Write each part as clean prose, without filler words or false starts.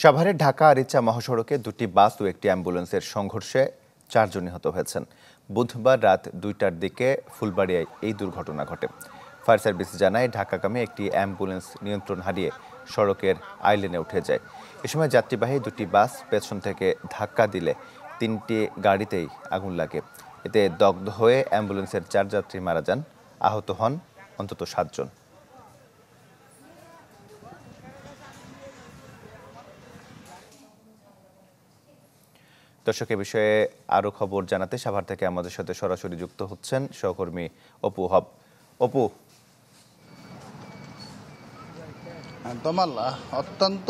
সাভারের ঢাকা-আরিচা মহাসড়কে দুটি বাস ও একটি অ্যাম্বুলেন্সের সংঘর্ষে 4 জন নিহত হয়েছেন। বুধবার রাত 2টার দিকে ফুলবাড়িয়ায় এই দুর্ঘটনা ঘটে। ফায়ার সার্ভিস জানায়, ঢাকাগামী একটি অ্যাম্বুলেন্স নিয়ন্ত্রণ হারিয়ে সড়কের আইলেনে উঠে যায়। এ সময় যাত্রীবাহী দুটি বাস পেছন থেকে ধাক্কা দিলে 3টি গাড়িতেই আগুন লাগে। এতে দগ্ধ হয়ে অ্যাম্বুলেন্সের 4 যাত্রী মারা যান, আহত হন অন্তত 7 জন। দর্শক, এ বিষয়ে আরো খবর জানাতে সাভার থেকে আমাদের সাথে সরাসরি যুক্ত হচ্ছেন সহকর্মী অপু হব। অপু, তমাল, অত্যন্ত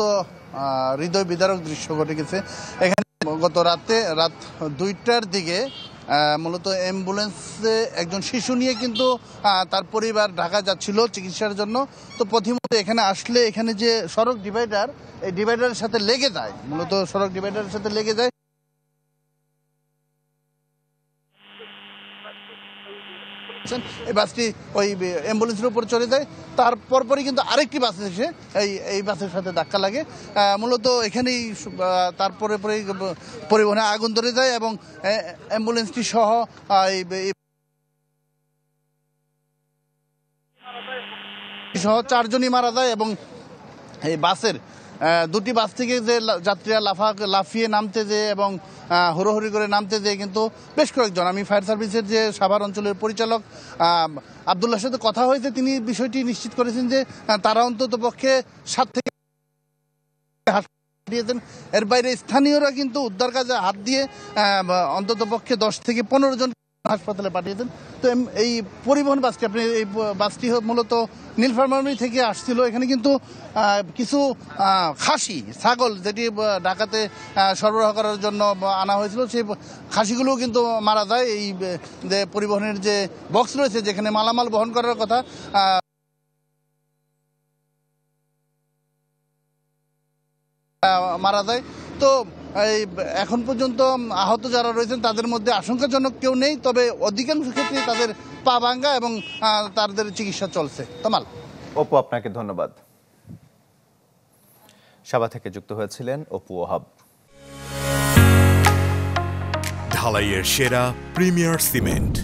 হৃদয় বিদারক দৃশ্য ঘটে গেছে এখানে। গত রাত 2টার দিকে মূলত অ্যাম্বুলেন্সে একজন শিশু নিয়ে কিন্তু তার পরিবার ঢাকা যাচ্ছিল চিকিৎসার জন্য। তো পথিমধ্যে এখানে আসলে এখানে যে সড়ক ডিভাইডার, এই ডিভাইডারের সাথে লেগে যায়, মূলত সড়ক ডিভাইডারের সাথে লেগে যায়। এই বাসটি ওই অ্যাম্বুলেন্সের উপর চলে যায়। তার পরপরই কিন্তু আরেকটি বাস এসে এই বাসের সাথে ধাক্কা লাগে। মূলত এখানেই তারপরে পরিবহনে আগুন ধরে যায় এবং অ্যাম্বুলেন্সটি সহ সহ 4 জনই মারা যায়। এবং এই বাসের দুটি বাস থেকে যে যাত্রীরা লাফিয়ে নামতে যেয়ে এবং হুড়োহুড়ি করে নামতে যেয়ে কিন্তু বেশ কয়েকজন, আমি ফায়ার সার্ভিসের যে সাভার অঞ্চলের পরিচালক আবদুল্লাহর সাথে কথা হয়েছে, তিনি বিষয়টি নিশ্চিত করেছেন যে তারা অন্তত পক্ষে 7 থেকে দিয়েছেন। এর বাইরে স্থানীয়রা কিন্তু উদ্ধার কাজে হাত দিয়ে অন্তত পক্ষে 10 থেকে 15 জন হাসপাতালে পাঠিয়েছেন। তো এই পরিবহন বাসটি, আপনি এই বাসটি মূলত নীলফামারী থেকে আসছিল। এখানে কিন্তু কিছু খাসি ছাগল, যেটি ঢাকাতে সরবরাহ করার জন্য আনা হয়েছিল, সেই খাসিগুলোও কিন্তু মারা যায়। এই যে পরিবহনের যে বক্স রয়েছে, যেখানে মালামাল বহন করার কথা, মারা যায়। তো এই এখন পর্যন্ত আহত যারা রয়েছেন তাদের মধ্যে আশঙ্কাজনক কেউ নেই, তবে অধিকাংশ ক্ষেত্রে তাদের পা ভাঙ্গা এবং তাদের চিকিৎসা চলছে। তমাল। অপু, আপনাকে ধন্যবাদ। সাভার থেকে যুক্ত হয়েছিলেন অপু ওহাব। ঢালাইয়ের সেরা প্রিমিয়ার সিমেন্ট।